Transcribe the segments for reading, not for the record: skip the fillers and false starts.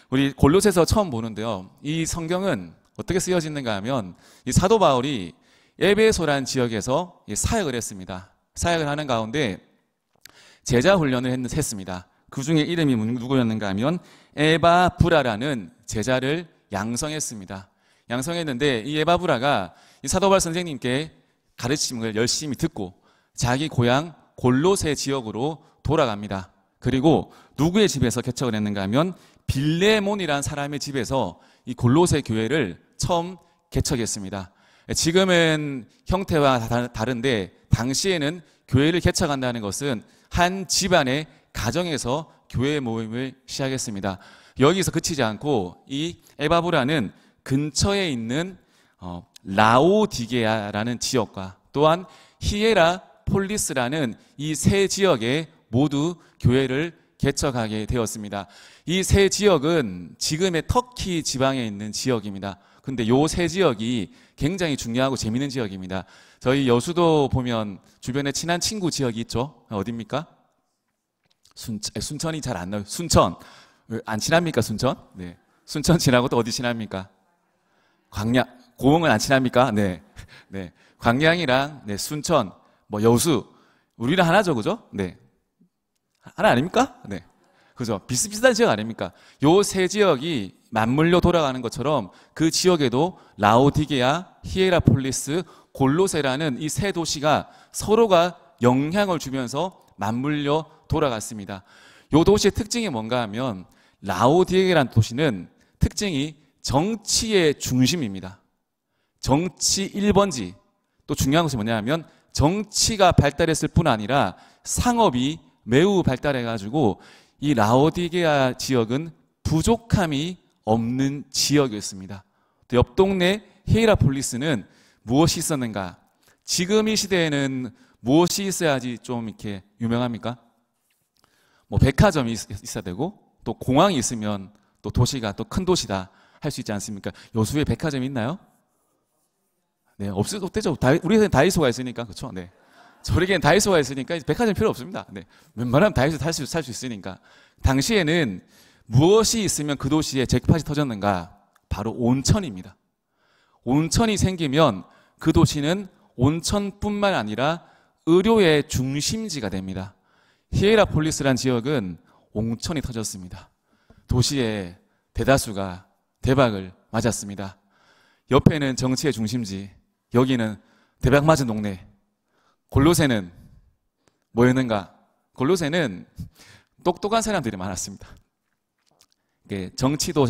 우리 골로새서 처음 보는데요. 이 성경은 어떻게 쓰여지는가 하면 이 사도 바울이 에베소라는 지역에서 사역을 했습니다. 사역을 하는 가운데 제자 훈련을 했습니다. 그 중에 이름이 누구였는가 하면 에바브라라는 제자를 양성했습니다. 양성했는데 이 에바브라가 이 사도 바울 선생님께 가르침을 열심히 듣고 자기 고향 골로새 지역으로 돌아갑니다. 그리고 누구의 집에서 개척을 했는가 하면 빌레몬이라는 사람의 집에서 이 골로새 교회를 처음 개척했습니다. 지금은 형태와 다른데 당시에는 교회를 개척한다는 것은 한 집안의 가정에서 교회 모임을 시작했습니다. 여기서 그치지 않고 이 에바브라는 근처에 있는 라오디게아라는 지역과 또한 히에라폴리스라는 이 세 지역에 모두 교회를 개척하게 되었습니다. 이 세 지역은 지금의 터키 지방에 있는 지역입니다. 근데 이 세 지역이 굉장히 중요하고 재미있는 지역입니다. 저희 여수도 보면 주변에 친한 친구 지역이 있죠. 어디입니까? 순천이 잘 안 나와요. 순천. 안 친합니까, 순천? 네. 순천 친하고 또 어디 친합니까? 광양. 고흥은 안 친합니까? 네. 네. 광양이랑, 네, 순천, 뭐, 여수. 우리는 하나죠, 그죠? 네. 하나 아닙니까? 네. 그죠? 비슷비슷한 지역 아닙니까? 요 세 지역이 맞물려 돌아가는 것처럼 그 지역에도 라오디게아, 히에라폴리스, 골로새라는 이 세 도시가 서로가 영향을 주면서 맞물려 돌아갔습니다. 요 도시의 특징이 뭔가 하면 라오디게아라는 도시는 특징이 정치의 중심입니다. 정치 1번지. 또 중요한 것이 뭐냐 하면 정치가 발달했을 뿐 아니라 상업이 매우 발달해가지고 이 라오디게아 지역은 부족함이 없는 지역이었습니다. 또 옆 동네 히에라폴리스는 무엇이 있었는가? 지금 이 시대에는 무엇이 있어야지 좀 이렇게 유명합니까? 뭐 백화점이 있어야 되고 또 공항이 있으면 또 도시가 또 큰 도시다 할 수 있지 않습니까? 여수에 백화점이 있나요? 네, 없어도 되죠. 우리에는 다이소가 있으니까, 그렇죠? 네. 저에게는 다이소가 있으니까 백화점 필요 없습니다. 네. 웬만하면 다이소 살 수 있으니까. 당시에는 무엇이 있으면 그 도시에 잭팟이 터졌는가? 바로 온천입니다. 온천이 생기면 그 도시는 온천뿐만 아니라 의료의 중심지가 됩니다. 히에라폴리스라는 지역은 온천이 터졌습니다. 도시의 대다수가 대박을 맞았습니다. 옆에는 정치의 중심지, 여기는 대박 맞은 동네. 골로새는 뭐였는가? 골로새는 똑똑한 사람들이 많았습니다. 정치도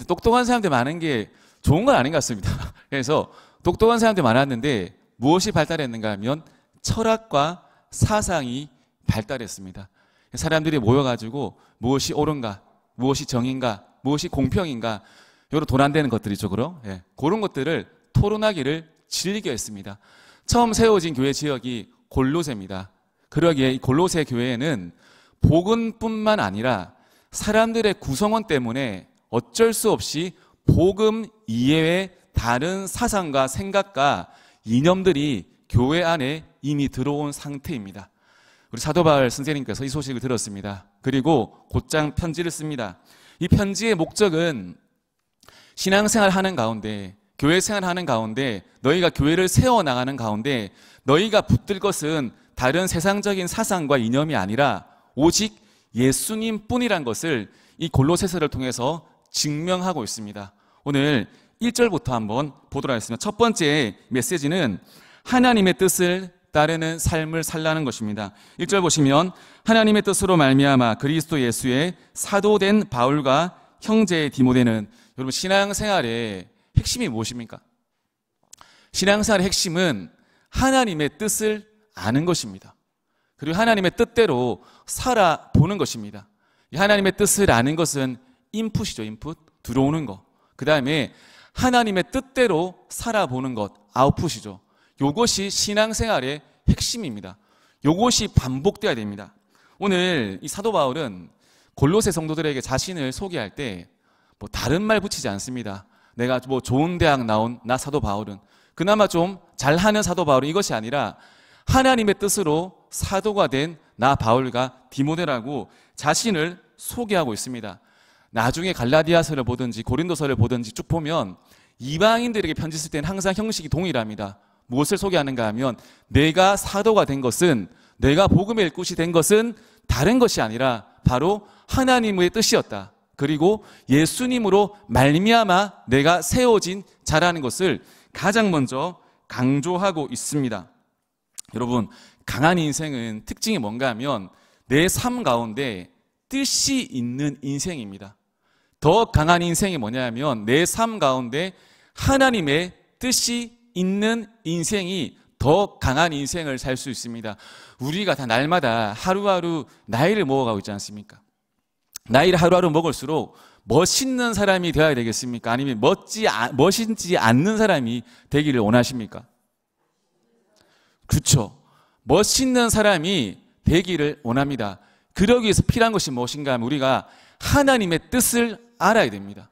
똑똑한 사람들이 많은 게 좋은 건 아닌 것 같습니다. 그래서 똑똑한 사람들이 많았는데 무엇이 발달했는가 하면 철학과 사상이 발달했습니다. 사람들이 모여가지고 무엇이 옳은가, 무엇이 정인가, 무엇이 공평인가, 여러 돈 안 되는 것들이죠, 그럼? 예, 그런 것들을 토론하기를 즐겨 했습니다. 처음 세워진 교회 지역이 골로새입니다. 그러기에 이 골로새 교회에는 복음뿐만 아니라 사람들의 구성원 때문에 어쩔 수 없이 복음 이외의 다른 사상과 생각과 이념들이 교회 안에 이미 들어온 상태입니다. 우리 사도 바울 선생님께서 이 소식을 들었습니다. 그리고 곧장 편지를 씁니다. 이 편지의 목적은 신앙생활 하는 가운데, 교회 생활하는 가운데, 너희가 교회를 세워나가는 가운데 너희가 붙들 것은 다른 세상적인 사상과 이념이 아니라 오직 예수님 뿐이란 것을 이 골로새서를 통해서 증명하고 있습니다. 오늘 1절부터 한번 보도록 하겠습니다. 첫 번째 메시지는 하나님의 뜻을 따르는 삶을 살라는 것입니다. 1절 보시면 하나님의 뜻으로 말미암아 그리스도 예수의 사도된 바울과 형제 디모데는, 여러분 신앙생활의 핵심이 무엇입니까? 신앙생활의 핵심은 하나님의 뜻을 아는 것입니다. 그리고 하나님의 뜻대로 살아보는 것입니다. 하나님의 뜻을 아는 것은 인풋이죠. 인풋, 들어오는 것. 그 다음에 하나님의 뜻대로 살아보는 것, 아웃풋이죠. 이것이 신앙생활의 핵심입니다. 이것이 반복돼야 됩니다. 오늘 이 사도 바울은 골로새 성도들에게 자신을 소개할 때 뭐 다른 말 붙이지 않습니다. 내가 뭐 좋은 대학 나온 나 사도 바울은, 그나마 좀 잘하는 사도 바울은, 이것이 아니라 하나님의 뜻으로 사도가 된 나 바울과 디모데라고 자신을 소개하고 있습니다. 나중에 갈라디아서를 보든지 고린도서를 보든지 쭉 보면 이방인들에게 편지 쓸 때는 항상 형식이 동일합니다. 무엇을 소개하는가 하면 내가 사도가 된 것은, 내가 복음의 일꾼이 된 것은 다른 것이 아니라 바로 하나님의 뜻이었다. 그리고 예수님으로 말미암아 내가 세워진 자라는 것을 가장 먼저 강조하고 있습니다. 여러분, 강한 인생은 특징이 뭔가 하면 내 삶 가운데 뜻이 있는 인생입니다. 더 강한 인생이 뭐냐면 내 삶 가운데 하나님의 뜻이 있는 인생이 더 강한 인생을 살 수 있습니다. 우리가 다 날마다 하루하루 나이를 먹어가고 있지 않습니까? 나이를 하루하루 먹을수록 멋있는 사람이 되어야 되겠습니까? 아니면 멋있지 않는 사람이 되기를 원하십니까? 그렇죠. 멋있는 사람이 되기를 원합니다. 그러기 위해서 필요한 것이 무엇인가 하면 우리가 하나님의 뜻을 알아야 됩니다.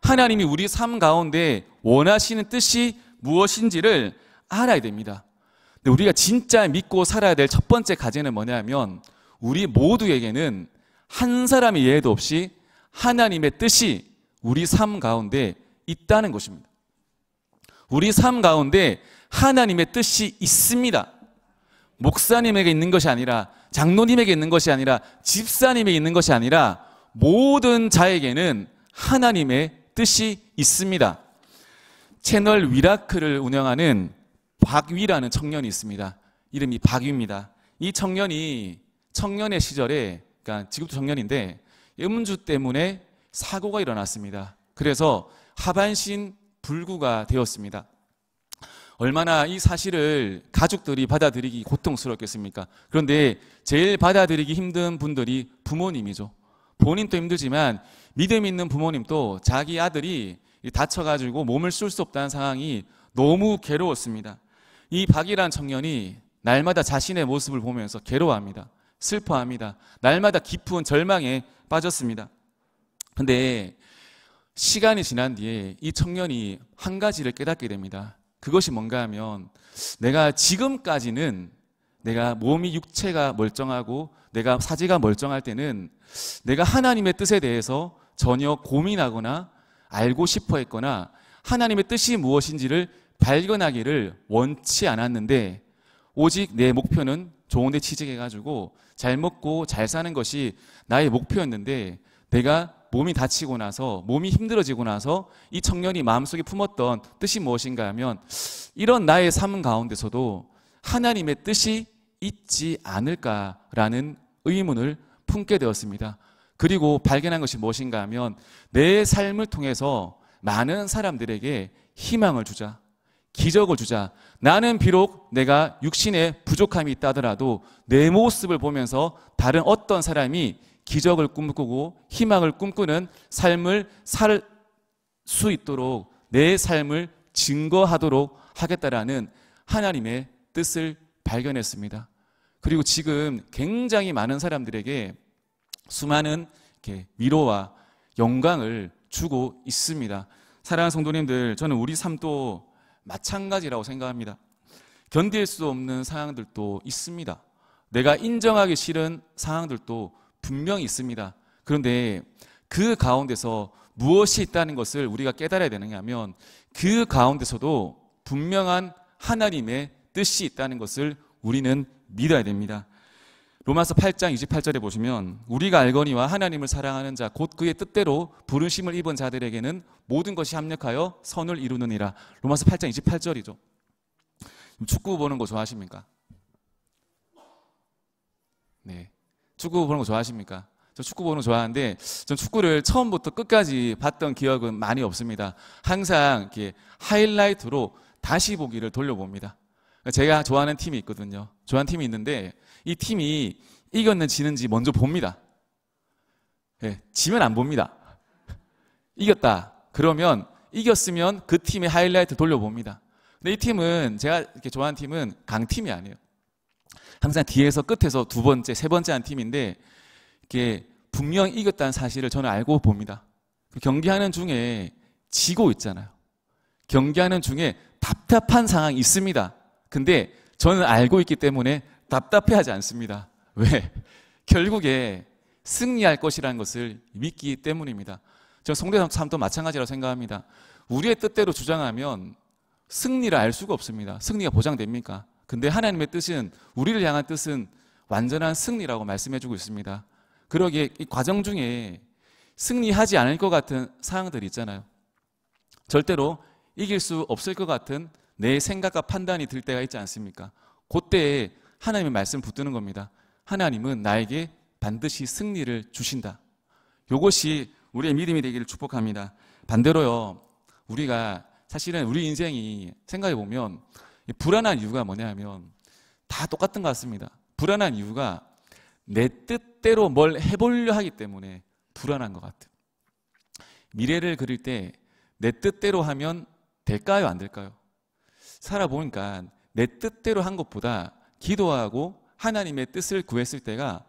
하나님이 우리 삶 가운데 원하시는 뜻이 무엇인지를 알아야 됩니다. 근데 우리가 진짜 믿고 살아야 될 첫 번째 과제는 뭐냐면 우리 모두에게는 한 사람의 예외도 없이 하나님의 뜻이 우리 삶 가운데 있다는 것입니다. 우리 삶 가운데 하나님의 뜻이 있습니다. 목사님에게 있는 것이 아니라, 장로님에게 있는 것이 아니라, 집사님에게 있는 것이 아니라 모든 자에게는 하나님의 뜻이 있습니다. 채널 위라크를 운영하는 박위라는 청년이 있습니다. 이름이 박위입니다. 이 청년이 청년의 시절에, 그러니까 지금도 청년인데 음주 때문에 사고가 일어났습니다. 그래서 하반신 불구가 되었습니다. 얼마나 이 사실을 가족들이 받아들이기 고통스럽겠습니까? 그런데 제일 받아들이기 힘든 분들이 부모님이죠. 본인도 힘들지만 믿음 있는 부모님도 자기 아들이 다쳐가지고 몸을 쓸 수 없다는 상황이 너무 괴로웠습니다. 이 박이란 청년이 날마다 자신의 모습을 보면서 괴로워합니다. 슬퍼합니다. 날마다 깊은 절망에 빠졌습니다. 근데 시간이 지난 뒤에 이 청년이 한 가지를 깨닫게 됩니다. 그것이 뭔가 하면 내가 지금까지는 내가 몸이 육체가 멀쩡하고 내가 사지가 멀쩡할 때는 내가 하나님의 뜻에 대해서 전혀 고민하거나 알고 싶어 했거나 하나님의 뜻이 무엇인지를 발견하기를 원치 않았는데 오직 내 목표는 좋은 데 취직해가지고 잘 먹고 잘 사는 것이 나의 목표였는데 내가 몸이 다치고 나서 몸이 힘들어지고 나서 이 청년이 마음속에 품었던 뜻이 무엇인가 하면 이런 나의 삶 가운데서도 하나님의 뜻이 있지 않을까라는 의문을 품게 되었습니다. 그리고 발견한 것이 무엇인가 하면 내 삶을 통해서 많은 사람들에게 희망을 주자, 기적을 주자. 나는 비록 내가 육신에 부족함이 있다 하더라도 내 모습을 보면서 다른 어떤 사람이 기적을 꿈꾸고 희망을 꿈꾸는 삶을 살 수 있도록 내 삶을 증거하도록 하겠다라는 하나님의 뜻을 발견했습니다. 그리고 지금 굉장히 많은 사람들에게 수많은 위로와 영광을 주고 있습니다. 사랑하는 성도님들, 저는 우리 삶도 마찬가지라고 생각합니다. 견딜 수 없는 상황들도 있습니다. 내가 인정하기 싫은 상황들도 분명히 있습니다. 그런데 그 가운데서 무엇이 있다는 것을 우리가 깨달아야 되느냐 하면 그 가운데서도 분명한 하나님의 뜻이 있다는 것을 우리는 믿어야 됩니다. 로마서 8장 28절에 보시면 우리가 알거니와 하나님을 사랑하는 자 곧 그의 뜻대로 부르심을 입은 자들에게는 모든 것이 합력하여 선을 이루느니라. 로마서 8장 28절이죠. 축구 보는 거 좋아하십니까? 네, 축구 보는 거 좋아하십니까? 저 축구 보는 거 좋아하는데 전 축구를 처음부터 끝까지 봤던 기억은 많이 없습니다. 항상 이렇게 하이라이트로 다시 보기를 돌려봅니다. 제가 좋아하는 팀이 있거든요. 좋아하는 팀이 있는데 이 팀이 이겼는지 지는지 먼저 봅니다. 네, 지면 안 봅니다. 이겼다 그러면 이겼으면 그 팀의 하이라이트 돌려봅니다. 근데 이 팀은 제가 이렇게 좋아하는 팀은 강팀이 아니에요. 항상 뒤에서 끝에서 두 번째, 세 번째 한 팀인데 이렇게 분명히 이겼다는 사실을 저는 알고 봅니다. 경기하는 중에 지고 있잖아요. 경기하는 중에 답답한 상황이 있습니다. 근데 저는 알고 있기 때문에 답답해하지 않습니다. 왜? 결국에 승리할 것이라는 것을 믿기 때문입니다. 저 성도 삶도 마찬가지라고 생각합니다. 우리의 뜻대로 주장하면 승리를 알 수가 없습니다. 승리가 보장됩니까? 근데 하나님의 뜻은, 우리를 향한 뜻은 완전한 승리라고 말씀해주고 있습니다. 그러기에 이 과정 중에 승리하지 않을 것 같은 상황들이 있잖아요. 절대로 이길 수 없을 것 같은 내 생각과 판단이 들 때가 있지 않습니까? 그때에 하나님의 말씀 붙드는 겁니다. 하나님은 나에게 반드시 승리를 주신다. 이것이 우리의 믿음이 되기를 축복합니다. 반대로요, 우리가 사실은 우리 인생이 생각해 보면 불안한 이유가 뭐냐면 다 똑같은 것 같습니다. 불안한 이유가 내 뜻대로 뭘 해보려 하기 때문에 불안한 것 같아요. 미래를 그릴 때 내 뜻대로 하면 될까요? 안 될까요? 살아보니까 내 뜻대로 한 것보다 기도하고 하나님의 뜻을 구했을 때가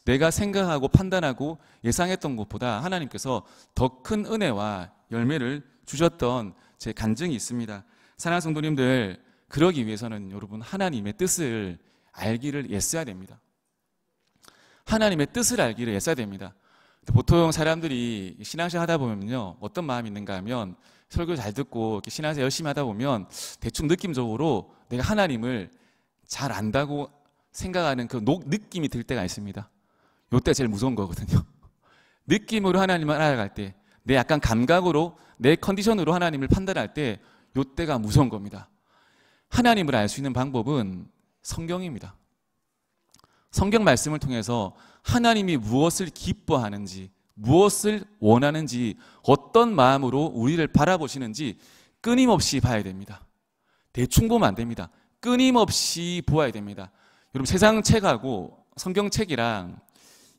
내가 생각하고 판단하고 예상했던 것보다 하나님께서 더 큰 은혜와 열매를 주셨던 제 간증이 있습니다. 사랑하는 성도님들, 그러기 위해서는 여러분 하나님의 뜻을 알기를 애써야 됩니다. 하나님의 뜻을 알기를 애써야 됩니다. 보통 사람들이 신앙생활 하다 보면요, 어떤 마음이 있는가 하면 설교 잘 듣고 신앙생활 열심히 하다 보면 대충 느낌적으로 내가 하나님을 잘 안다고 생각하는 그 느낌이 들 때가 있습니다. 이때가 제일 무서운 거거든요. 느낌으로 하나님을 알아갈 때, 내 약간 감각으로 내 컨디션으로 하나님을 판단할 때 이때가 무서운 겁니다. 하나님을 알 수 있는 방법은 성경입니다. 성경 말씀을 통해서 하나님이 무엇을 기뻐하는지, 무엇을 원하는지, 어떤 마음으로 우리를 바라보시는지 끊임없이 봐야 됩니다. 대충 보면 안 됩니다. 끊임없이 보아야 됩니다. 여러분, 세상 책하고 성경책이랑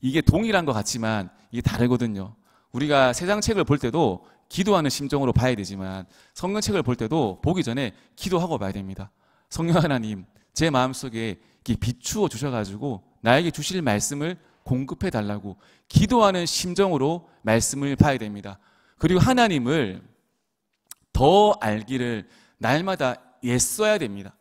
이게 동일한 것 같지만 이게 다르거든요. 우리가 세상 책을 볼 때도 기도하는 심정으로 봐야 되지만 성경책을 볼 때도 보기 전에 기도하고 봐야 됩니다. 성령 하나님, 제 마음속에 비추어 주셔가지고 나에게 주실 말씀을 공급해 달라고 기도하는 심정으로 말씀을 봐야 됩니다. 그리고 하나님을 더 알기를 날마다 애써야 됩니다.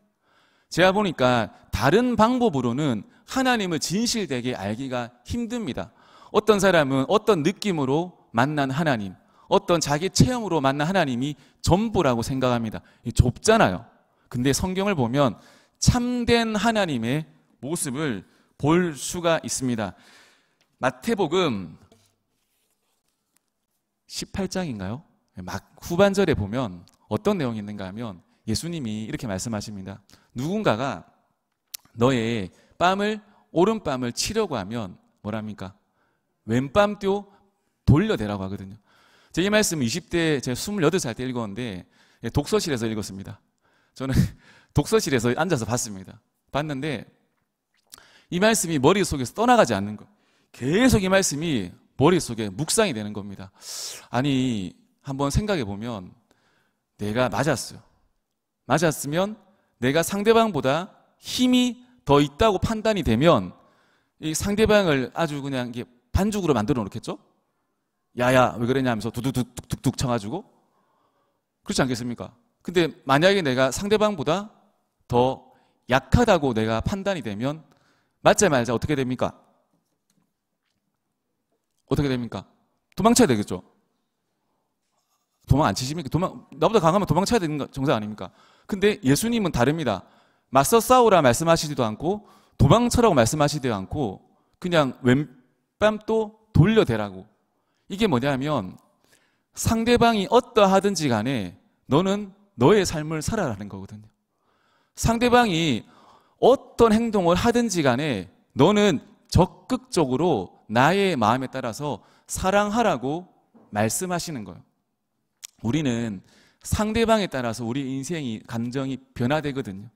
제가 보니까 다른 방법으로는 하나님을 진실되게 알기가 힘듭니다. 어떤 사람은 어떤 느낌으로 만난 하나님, 어떤 자기 체험으로 만난 하나님이 전부라고 생각합니다. 좁잖아요. 근데 성경을 보면 참된 하나님의 모습을 볼 수가 있습니다. 마태복음 18장인가요? 막 후반절에 보면 어떤 내용이 있는가 하면 예수님이 이렇게 말씀하십니다. 누군가가 너의 오른뺨을 치려고 하면 뭐랍니까? 왼뺨도 돌려대라고 하거든요. 제가 이 말씀 20대, 제가 28살 때 읽었는데 독서실에서 읽었습니다. 저는 독서실에서 앉아서 봤는데 이 말씀이 머릿속에서 떠나가지 않는 거예요. 계속 이 말씀이 머릿속에 묵상이 되는 겁니다. 아니, 한번 생각해 보면 내가 맞았으면 내가 상대방보다 힘이 더 있다고 판단이 되면 이 상대방을 아주 그냥 이게 반죽으로 만들어 놓겠죠? 야야 왜 그러냐 하면서 두두둑둑둑 쳐가지고, 그렇지 않겠습니까? 근데 만약에 내가 상대방보다 더 약하다고 내가 판단이 되면 맞자 말자 어떻게 됩니까? 도망쳐야 되겠죠? 도망 안 치십니까? 나보다 강하면 도망쳐야 되는 거 정상 아닙니까? 근데 예수님은 다릅니다. 맞서 싸우라 말씀하시지도 않고 도망쳐라고 말씀하시지도 않고 그냥 왼뺨도 돌려대라고. 이게 뭐냐면 상대방이 어떠하든지 간에 너는 너의 삶을 살아라는 거거든요. 상대방이 어떤 행동을 하든지 간에 너는 적극적으로 나의 마음에 따라서 사랑하라고 말씀하시는 거예요. 우리는 상대방에 따라서 우리 인생이, 감정이 변화되거든요.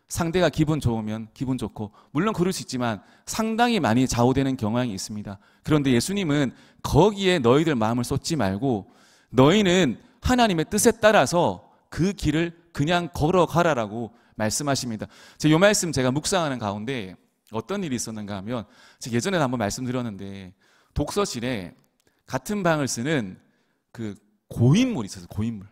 상대가 기분 좋으면 기분 좋고, 물론 그럴 수 있지만 상당히 많이 좌우되는 경향이 있습니다. 그런데 예수님은 거기에 너희들 마음을 쏟지 말고 너희는 하나님의 뜻에 따라서 그 길을 그냥 걸어가라라고 말씀하십니다. 이 말씀 제가 묵상하는 가운데 어떤 일이 있었는가 하면, 제가 예전에 한번 말씀드렸는데 독서실에 같은 방을 쓰는 그 고인물이 있었어요. 고인물.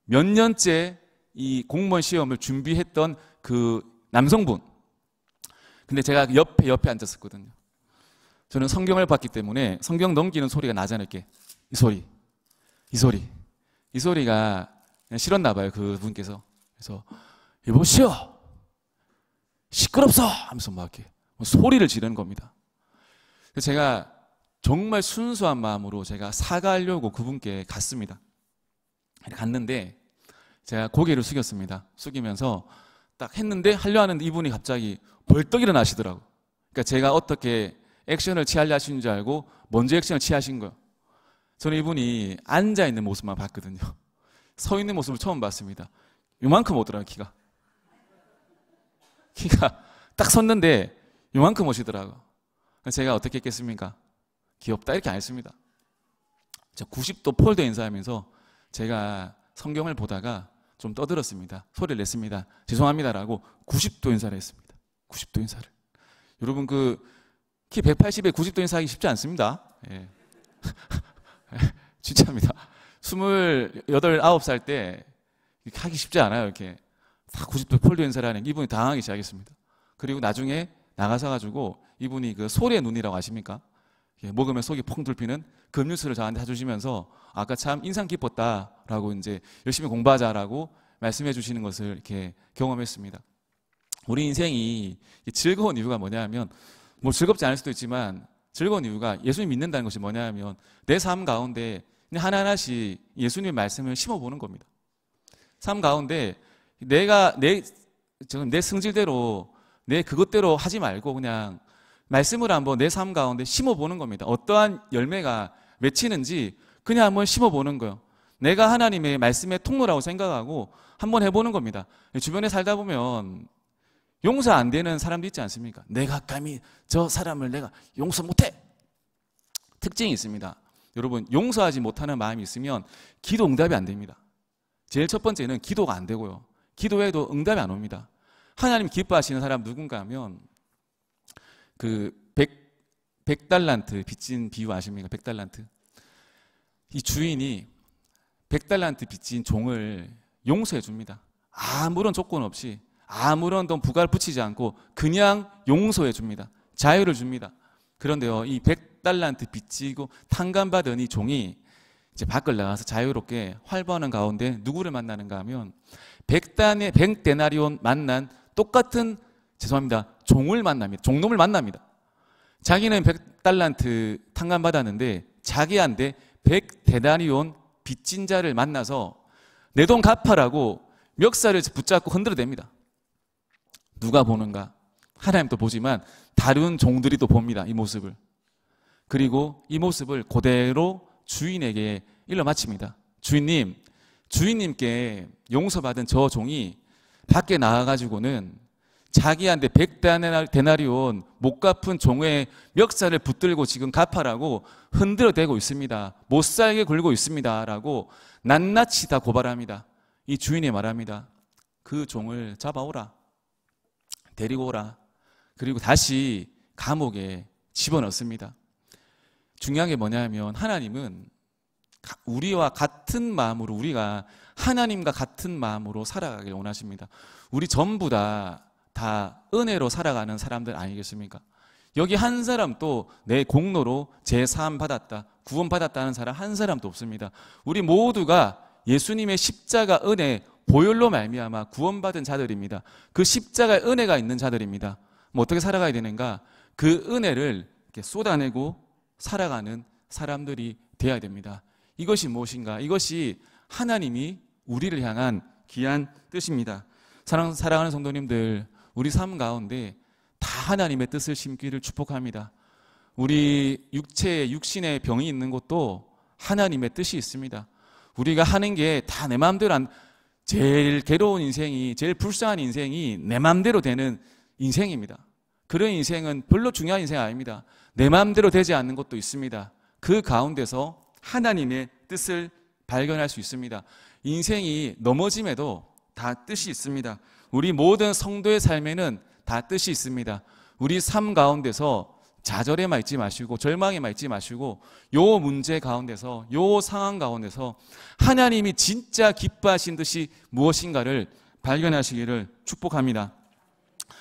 몇 년째 이 공무원 시험을 준비했던 그 남성분. 근데 제가 옆에 앉았었거든요. 저는 성경을 봤기 때문에 성경 넘기는 소리가 나잖아요. 이렇게 이 소리가 그냥 싫었나 봐요. 그분께서. 그래서 여보시오 시끄럽소 하면서 막 이렇게 소리를 지르는 겁니다. 그래서 제가 정말 순수한 마음으로 제가 사과하려고 그분께 갔습니다. 갔는데 제가 고개를 숙였습니다. 숙이면서 딱 했는데 하려 하는데 이분이 갑자기 벌떡 일어나시더라고. 그러니까 제가 어떻게 액션을 취하려 하시는 줄 알고 먼저 액션을 취하신 거예요. 저는 이분이 앉아있는 모습만 봤거든요. 서 있는 모습을 처음 봤습니다. 요만큼 오더라고요. 키가 딱 섰는데 요만큼 오시더라고요. 제가 어떻게 했겠습니까? 귀엽다 이렇게 안 했습니다. 90도 폴드 인사하면서 제가 성경을 보다가 좀 떠들었습니다. 소리를 냈습니다. 죄송합니다라고 90도 인사를 했습니다. 90도 인사를. 여러분 키 180에 90도 인사하기 쉽지 않습니다. 예. 진짜입니다. 28, 9살 때 하기 쉽지 않아요. 이렇게 다 90도 폴드 인사를 하는 이분이 당황하기 시작했습니다. 그리고 나중에 나가서 가지고 이분이 소리의 눈이라고 아십니까? 먹으면 속이 퐁 뚫히는 그 음료수를 저한테 해주시면서 아까 참 인상 깊었다라고 이제 열심히 공부하자라고 말씀해 주시는 것을 이렇게 경험했습니다. 우리 인생이 즐거운 이유가 뭐냐면 뭐 즐겁지 않을 수도 있지만 즐거운 이유가 예수님 믿는다는 것이 뭐냐면 내 삶 가운데 하나하나씩 예수님의 말씀을 심어보는 겁니다. 삶 가운데 내가 내 성질대로 내 그것대로 하지 말고 그냥 말씀을 한번 내 삶 가운데 심어보는 겁니다. 어떠한 열매가 맺히는지 그냥 한번 심어보는 거예요. 내가 하나님의 말씀의 통로라고 생각하고 한번 해보는 겁니다. 주변에 살다 보면 용서 안 되는 사람도 있지 않습니까? 내가 감히 저 사람을 내가 용서 못해! 특징이 있습니다. 여러분, 용서하지 못하는 마음이 있으면 기도 응답이 안 됩니다. 제일 첫 번째는 기도가 안 되고요. 기도해도 응답이 안 옵니다. 하나님 기뻐하시는 사람 누군가 하면 100달란트 빚진 비유 아십니까? 100달란트. 이 주인이 100달란트 빚진 종을 용서해 줍니다. 아무런 조건 없이 아무런 부가를 붙이지 않고 그냥 용서해 줍니다. 자유를 줍니다. 그런데요, 이 100달란트 빚지고 탕감받은 이 종이 이제 밖을 나가서 자유롭게 활보하는 가운데 누구를 만나는가 하면 100데나리온 만난 똑같은 종을 만납니다. 종놈을 만납니다. 자기는 100달란트 탕감받았는데 자기한테 100데나리온 빚진 자를 만나서 내 돈 갚아라고 멱살을 붙잡고 흔들어댑니다. 누가 보는가? 하나님도 보지만 다른 종들이 또 봅니다. 이 모습을. 그리고 이 모습을 그대로 주인에게 일러 바칩니다. 주인님께 용서받은 저 종이 밖에 나와가지고는 자기한테 100데나리온 못 갚은 종의 멱살을 붙들고 지금 갚아라고 흔들어대고 있습니다. 못 살게 굴고 있습니다. 라고 낱낱이 다 고발합니다. 이 주인이 말합니다. 그 종을 잡아오라. 데리고 오라. 그리고 다시 감옥에 집어넣습니다. 중요한 게 뭐냐면 하나님은 우리와 같은 마음으로 우리가 하나님과 같은 마음으로 살아가길 원하십니다. 우리 전부 다 은혜로 살아가는 사람들 아니겠습니까? 여기 한 사람도 내 공로로 제사함 받았다, 구원 받았다는 사람 한 사람도 없습니다. 우리 모두가 예수님의 십자가 은혜 보혈로 말미암아 구원받은 자들입니다. 그 십자가의 은혜가 있는 자들입니다. 뭐 어떻게 살아가야 되는가? 그 은혜를 이렇게 쏟아내고 살아가는 사람들이 되어야 됩니다. 이것이 무엇인가? 이것이 하나님이 우리를 향한 귀한 뜻입니다. 사랑하는 성도님들, 우리 삶 가운데 다 하나님의 뜻을 심기를 축복합니다. 우리 육신의 병이 있는 것도 하나님의 뜻이 있습니다. 우리가 하는 게 다 내 마음대로 제일 괴로운 인생이, 제일 불쌍한 인생이 내 마음대로 되는 인생입니다. 그런 인생은 별로 중요한 인생 아닙니다. 내 마음대로 되지 않는 것도 있습니다. 그 가운데서 하나님의 뜻을 발견할 수 있습니다. 인생이 넘어짐에도 다 뜻이 있습니다. 우리 모든 성도의 삶에는 다 뜻이 있습니다. 우리 삶 가운데서 좌절에만 있지 마시고 절망에만 있지 마시고 요 문제 가운데서 요 상황 가운데서 하나님이 진짜 기뻐하신 뜻이 무엇인가를 발견하시기를 축복합니다.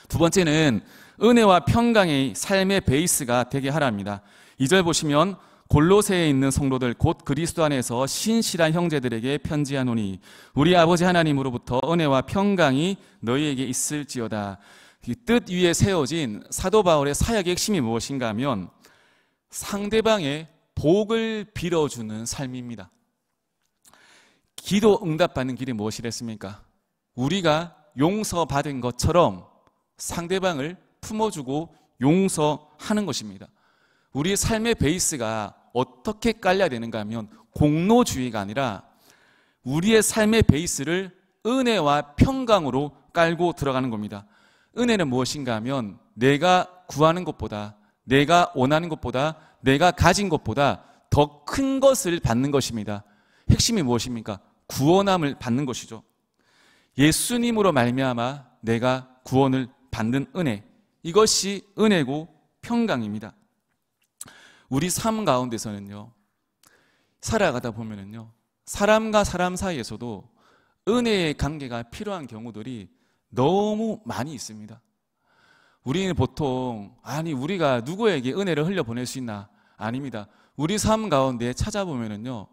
두 번째는 은혜와 평강의 삶의 베이스가 되게 하랍니다. 2절 보시면 골로새에 있는 성도들 곧 그리스도 안에서 신실한 형제들에게 편지하노니 우리 아버지 하나님으로부터 은혜와 평강이 너희에게 있을지어다. 이 뜻 위에 세워진 사도 바울의 사역의 핵심이 무엇인가 하면 상대방의 복을 빌어주는 삶입니다. 기도 응답받는 길이 무엇이랬습니까? 우리가 용서받은 것처럼 상대방을 품어주고 용서하는 것입니다. 우리의 삶의 베이스가 어떻게 깔려야 되는가 하면 공로주의가 아니라 우리의 삶의 베이스를 은혜와 평강으로 깔고 들어가는 겁니다. 은혜는 무엇인가 하면 내가 구하는 것보다, 내가 원하는 것보다, 내가 가진 것보다 더 큰 것을 받는 것입니다. 핵심이 무엇입니까? 구원함을 받는 것이죠. 예수님으로 말미암아 내가 구원을 받는 은혜, 이것이 은혜고 평강입니다. 우리 삶 가운데서는요, 살아가다 보면은요, 사람과 사람 사이에서도 은혜의 관계가 필요한 경우들이 너무 많이 있습니다. 우리는 보통 우리가 누구에게 은혜를 흘려보낼 수 있나? 아닙니다. 우리 삶 가운데 찾아보면은요,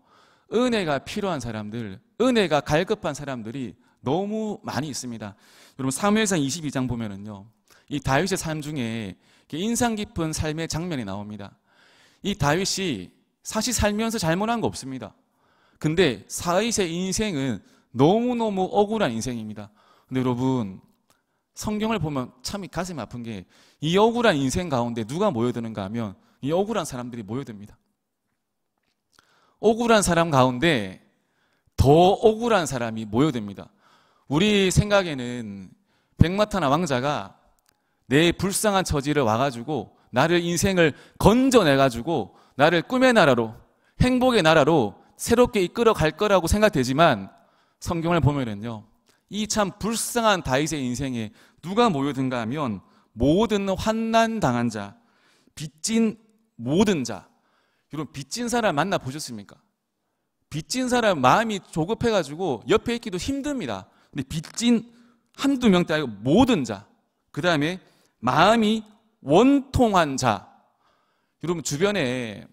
은혜가 필요한 사람들, 은혜가 갈급한 사람들이 너무 많이 있습니다. 여러분 사무엘상 22장 보면은요, 이 다윗의 삶 중에 인상 깊은 삶의 장면이 나옵니다. 이 다윗이 사실 살면서 잘못한 거 없습니다. 근데 다윗의 인생은 너무너무 억울한 인생입니다. 근데 여러분 성경을 보면 참 가슴이 아픈 게 이 억울한 인생 가운데 누가 모여드는가 하면 이 억울한 사람들이 모여듭니다. 억울한 사람 가운데 더 억울한 사람이 모여듭니다. 우리 생각에는 백마탄 왕자가 내 불쌍한 처지를 와가지고 나를 인생을 건져내가지고 나를 꿈의 나라로, 행복의 나라로 새롭게 이끌어 갈 거라고 생각되지만 성경을 보면은요, 이 참 불쌍한 다윗의 인생에 누가 모여든가 하면 모든 환난 당한 자, 빚진 모든 자. 여러분 빚진 사람 만나 보셨습니까? 빚진 사람 마음이 조급해가지고 옆에 있기도 힘듭니다. 근데 빚진 한두 명대 아니고 모든 자. 그 다음에 마음이 원통한 자. 여러분 주변에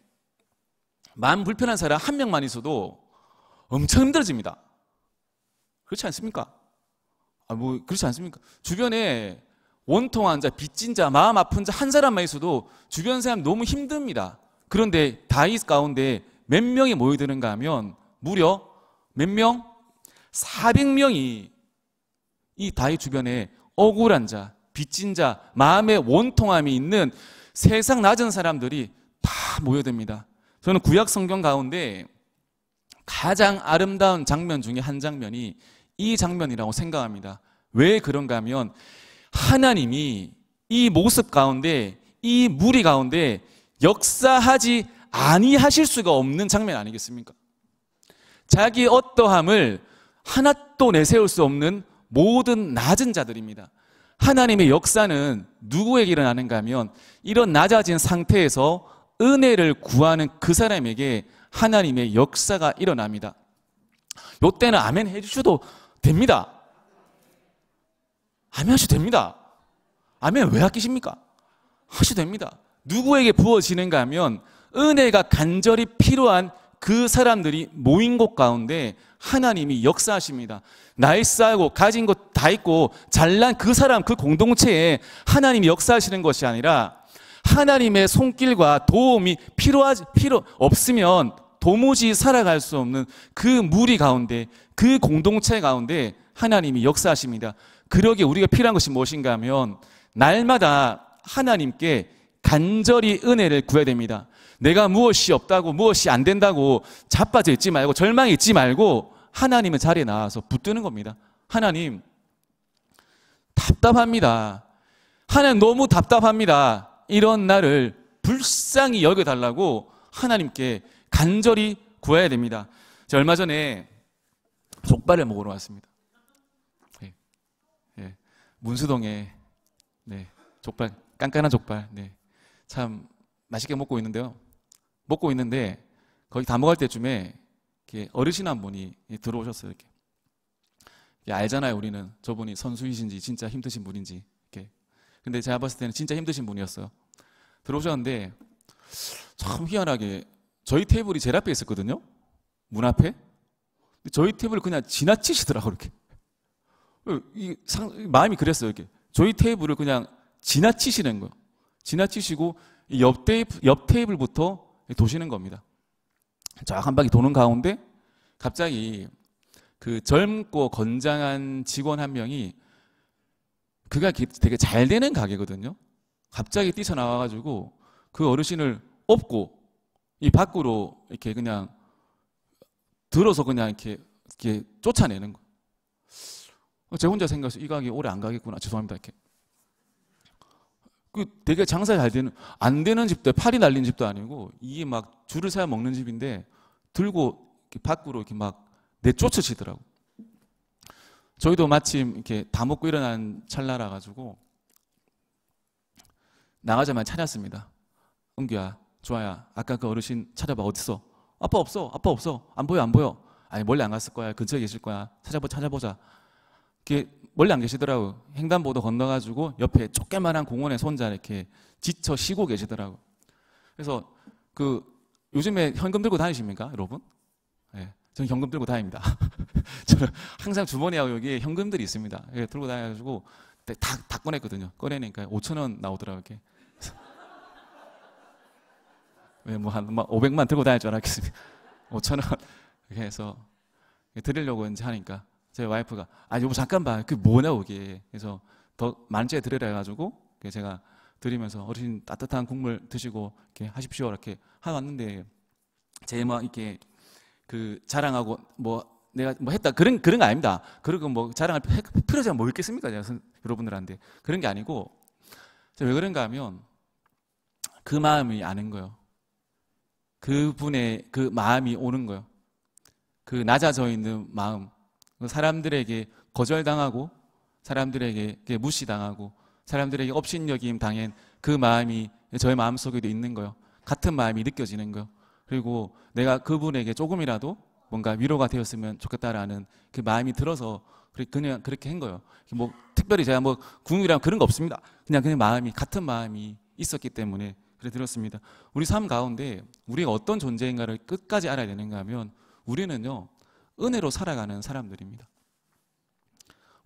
마음 불편한 사람 한 명만 있어도 엄청 힘들어집니다. 그렇지 않습니까? 그렇지 않습니까? 주변에 원통한 자, 빚진 자, 마음 아픈 자 한 사람만 있어도 주변 사람 너무 힘듭니다. 그런데 다윗 가운데 몇 명이 모여드는가 하면 무려 몇 명? 400명이 이 다윗 주변에 억울한 자, 빚진 자, 마음의 원통함이 있는 세상 낮은 사람들이 다 모여듭니다. 저는 구약 성경 가운데 가장 아름다운 장면 중에 한 장면이 이 장면이라고 생각합니다. 왜 그런가 하면 하나님이 이 모습 가운데, 이 무리 가운데 역사하지 아니하실 수가 없는 장면 아니겠습니까? 자기 어떠함을 하나도 내세울 수 없는 모든 낮은 자들입니다. 하나님의 역사는 누구에게 일어나는가 하면 이런 낮아진 상태에서 은혜를 구하는 그 사람에게 하나님의 역사가 일어납니다. 이때는 아멘 해주셔도 됩니다. 아멘 하셔도 됩니다. 아멘 왜 아끼십니까? 하셔도 됩니다. 누구에게 부어지는가 하면 은혜가 간절히 필요한 그 사람들이 모인 곳 가운데 하나님이 역사하십니다. 나이스하고 가진 것 다 있고 잘난 그 사람, 그 공동체에 하나님이 역사하시는 것이 아니라 하나님의 손길과 도움이 필요 없으면 도무지 살아갈 수 없는 그 무리 가운데, 그 공동체 가운데 하나님이 역사하십니다. 그러기에 우리가 필요한 것이 무엇인가 하면 날마다 하나님께 간절히 은혜를 구해야 됩니다. 내가 무엇이 없다고, 무엇이 안 된다고 자빠져 있지 말고, 절망에 있지 말고 하나님의 자리에 나와서 붙드는 겁니다. 하나님, 답답합니다. 하나님 너무 답답합니다. 이런 나를 불쌍히 여겨달라고 하나님께 간절히 구해야 됩니다. 제가 얼마 전에 족발을 먹으러 왔습니다. 문수동에 족발, 깐깐한 족발, 참 맛있게 먹고 있는데요. 먹고 있는데 거기 다 먹을 때쯤에 이렇게 어르신 한 분이 들어오셨어요. 이렇게 알잖아요. 우리는 저분이 선수이신지 진짜 힘드신 분인지. 이렇게 근데 제가 봤을 때는 진짜 힘드신 분이었어요. 들어오셨는데 참 희한하게 저희 테이블이 제일 앞에 있었거든요. 문 앞에. 저희 테이블을 그냥 지나치시더라고요. 이렇게. 마음이 그랬어요. 이렇게. 저희 테이블을 그냥 지나치시는 거예요. 지나치시고 옆 테이블부터 도시는 겁니다. 쫙 한 바퀴 도는 가운데 갑자기 그 젊고 건장한 직원 한 명이 그가 되게 잘 되는 가게거든요. 갑자기 뛰쳐나와가지고 그 어르신을 업고 이 밖으로 이렇게 그냥 들어서 그냥 이렇게 쫓아내는 거예요. 제가 혼자 생각해서 이 가게 오래 안 가겠구나. 죄송합니다. 이렇게. 그 되게 장사 잘 되는, 안 되는 집도, 팔이 날린 집도 아니고 이게 막 줄을 세워 먹는 집인데 들고 이렇게 밖으로 이렇게 막 내쫓으시더라고. 저희도 마침 이렇게 다 먹고 일어난 찰나라 가지고 나가자마자 찾았습니다. 은규야, 좋아야, 아까 그 어르신 찾아봐. 어딨어? 아빠 없어. 아빠 없어. 안 보여, 안 보여. 아니, 멀리 안 갔을 거야. 근처에 계실 거야. 찾아보자. 이렇게 멀리 안 계시더라고. 횡단보도 건너가지고 옆에 좁게만한 공원에 손자 이렇게 지쳐 쉬고 계시더라고. 그래서 요즘에 현금 들고 다니십니까, 여러분? 네, 저는 현금 들고 다닙니다. 저는 항상 주머니하고 여기에 현금들이 있습니다. 예, 들고 다녀가지고 다 꺼냈거든요. 꺼내니까 5,000원 나오더라고요. 이렇게. 왜 뭐 한 500만 들고 다닐 줄 알았겠습니까? 5,000원 이렇게 해서 드리려고 이제 하니까 제 와이프가 여보 잠깐만 그게 뭐냐고 이게. 그래서 더 많은 째 드리라 해가지고 제가 드리면서 어르신 따뜻한 국물 드시고 이렇게 하십시오 이렇게 해왔는데 제 뭐 이렇게 그 자랑하고 뭐 내가 뭐 했다 그런 거 아닙니다. 그리고 뭐 자랑할 필요가 뭐 있겠습니까? 제가 여러분들한테 그런 게 아니고 제가 왜 그런가 하면 그 마음이 아는 거예요. 그분의 그 마음이 오는 거예요. 그 낮아져 있는 마음, 사람들에게 거절당하고 사람들에게 무시당하고 사람들에게 업신여김 당한 그 마음이 저의 마음속에도 있는 거예요. 같은 마음이 느껴지는 거예요. 그리고 내가 그분에게 조금이라도 뭔가 위로가 되었으면 좋겠다라는 그 마음이 들어서 그냥 그렇게 한 거예요. 뭐 특별히 제가 뭐 궁이랑 그런 거 없습니다. 그냥 마음이 같은 마음이 있었기 때문에 그래 들었습니다. 우리 삶 가운데 우리가 어떤 존재인가를 끝까지 알아야 되는가 하면 우리는요 은혜로 살아가는 사람들입니다.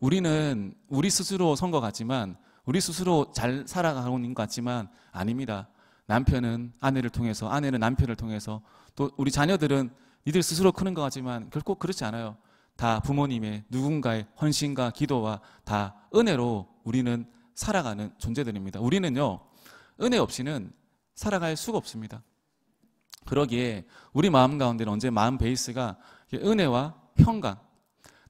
우리는 우리 스스로 선 것 같지만 우리 스스로 잘 살아가고 있는 것 같지만 아닙니다. 남편은 아내를 통해서, 아내는 남편을 통해서, 또 우리 자녀들은 니들 스스로 크는 것 같지만 결코 그렇지 않아요. 다 부모님의 누군가의 헌신과 기도와 다 은혜로 우리는 살아가는 존재들입니다. 우리는요 은혜 없이는 살아갈 수가 없습니다. 그러기에 우리 마음 가운데는 언제 마음 베이스가 은혜와 평강,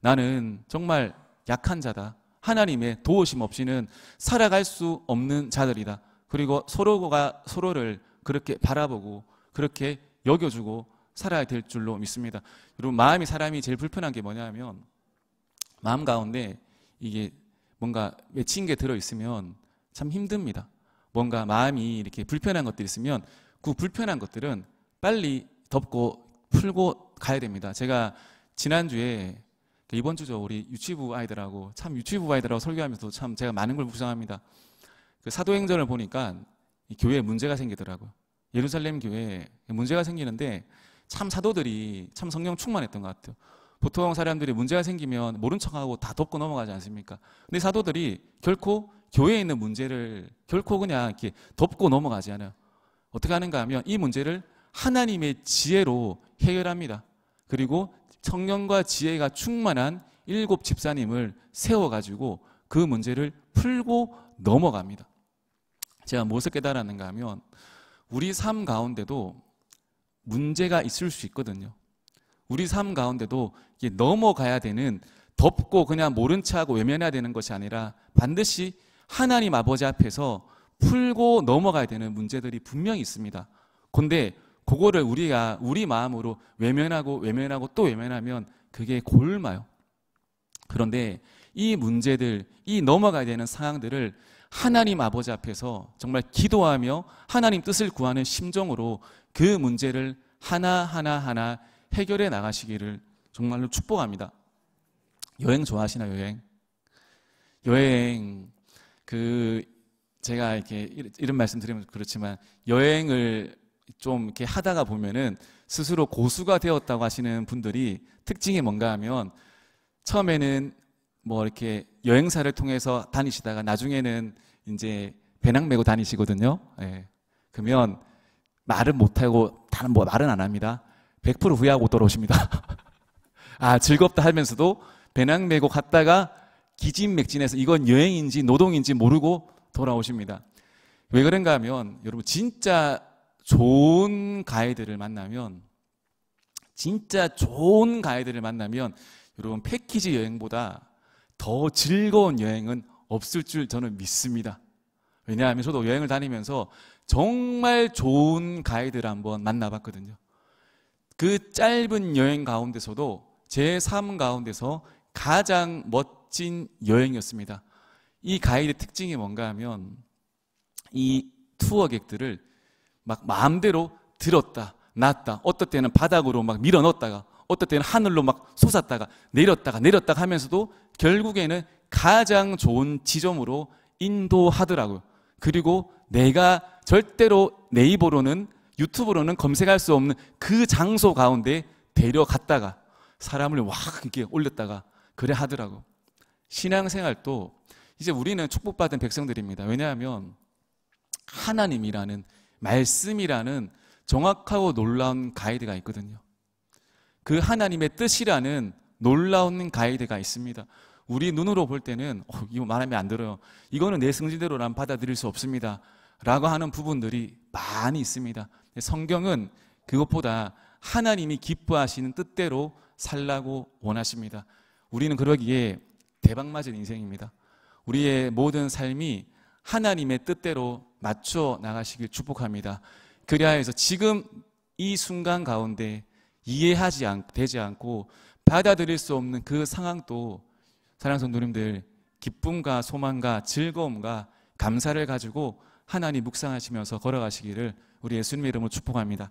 나는 정말 약한 자다, 하나님의 도우심 없이는 살아갈 수 없는 자들이다, 그리고 서로가 서로를 그렇게 바라보고 그렇게 여겨주고 살아야 될 줄로 믿습니다. 여러분, 마음이 사람이 제일 불편한 게 뭐냐면 마음 가운데 이게 뭔가 맺힌 게 들어있으면 참 힘듭니다. 뭔가 마음이 이렇게 불편한 것들이 있으면 그 불편한 것들은 빨리 덮고 풀고 가야 됩니다. 제가 지난주에 이번 주죠, 우리 유치부 아이들하고 설교하면서 참 제가 많은 걸 묵상합니다. 그 사도행전을 보니까 이 교회에 문제가 생기더라고요. 예루살렘 교회에 문제가 생기는데 참 사도들이 참 성령 충만했던 것 같아요. 보통 사람들이 문제가 생기면 모른 척하고 다 덮고 넘어가지 않습니까? 근데 사도들이 결코 교회에 있는 문제를 결코 그냥 이렇게 덮고 넘어가지 않아요. 어떻게 하는가 하면 이 문제를 하나님의 지혜로 해결합니다. 그리고 성령과 지혜가 충만한 7 집사님을 세워가지고 그 문제를 풀고 넘어갑니다. 제가 무엇을 깨달았는가 하면 우리 삶 가운데도 문제가 있을 수 있거든요. 우리 삶 가운데도 이게 넘어가야 되는, 덮고 그냥 모른 척하고 외면해야 되는 것이 아니라 반드시 하나님 아버지 앞에서 풀고 넘어가야 되는 문제들이 분명히 있습니다. 그런데 그거를 우리가 우리 마음으로 외면하고 또 외면하면 그게 골마요. 그런데 이 문제들, 이 넘어가야 되는 상황들을 하나님 아버지 앞에서 정말 기도하며 하나님 뜻을 구하는 심정으로 그 문제를 하나하나 해결해 나가시기를 정말로 축복합니다. 여행 좋아하시나요? 여행 제가 이렇게 이런 말씀 드리면 그렇지만 여행을 좀 이렇게 하다가 보면은 스스로 고수가 되었다고 하시는 분들이 특징이 뭔가 하면 처음에는 뭐 이렇게 여행사를 통해서 다니시다가 나중에는 이제 배낭 메고 다니시거든요. 예. 그러면 말은 못하고 다른 뭐 말은 안 합니다. 100% 후회하고 돌아오십니다. 아, 즐겁다 하면서도 배낭 메고 갔다가 기진맥진해서 이건 여행인지 노동인지 모르고 돌아오십니다. 왜 그런가 하면 여러분 진짜 좋은 가이드를 만나면 여러분 패키지 여행보다 더 즐거운 여행은 없을 줄 저는 믿습니다. 왜냐하면 저도 여행을 다니면서 정말 좋은 가이드를 한번 만나봤거든요. 그 짧은 여행 가운데서도 제 삶 가운데서 가장 멋진 여행이었습니다. 이 가이드 특징이 뭔가 하면 이 투어객들을 막 마음대로 들었다 놨다, 어떨 때는 바닥으로 막 밀어 넣었다가 어떨 때는 하늘로 막 솟았다가 내렸다가 하면서도 결국에는 가장 좋은 지점으로 인도하더라고요. 그리고 내가 절대로 네이버로는 유튜브로는 검색할 수 없는 그 장소 가운데 데려갔다가 사람을 확 이렇게 올렸다가 그래 하더라고. 신앙생활도 이제 우리는 축복받은 백성들입니다. 왜냐하면 하나님이라는 말씀이라는 정확하고 놀라운 가이드가 있거든요. 그 하나님의 뜻이라는 놀라운 가이드가 있습니다. 우리 눈으로 볼 때는 이거 말하면 안 들어요. 이거는 내 성질대로 난 받아들일 수 없습니다. 라고 하는 부분들이 많이 있습니다. 성경은 그것보다 하나님이 기뻐하시는 뜻대로 살라고 원하십니다. 우리는 그러기에 대박맞은 인생입니다. 우리의 모든 삶이 하나님의 뜻대로 맞춰 나가시길 축복합니다. 그래야 해서 지금 이 순간 가운데 되지 않고 받아들일 수 없는 그 상황도 사랑하는 성도님들 기쁨과 소망과 즐거움과 감사를 가지고 하나님 묵상하시면서 걸어가시기를 우리 예수님의 이름으로 축복합니다.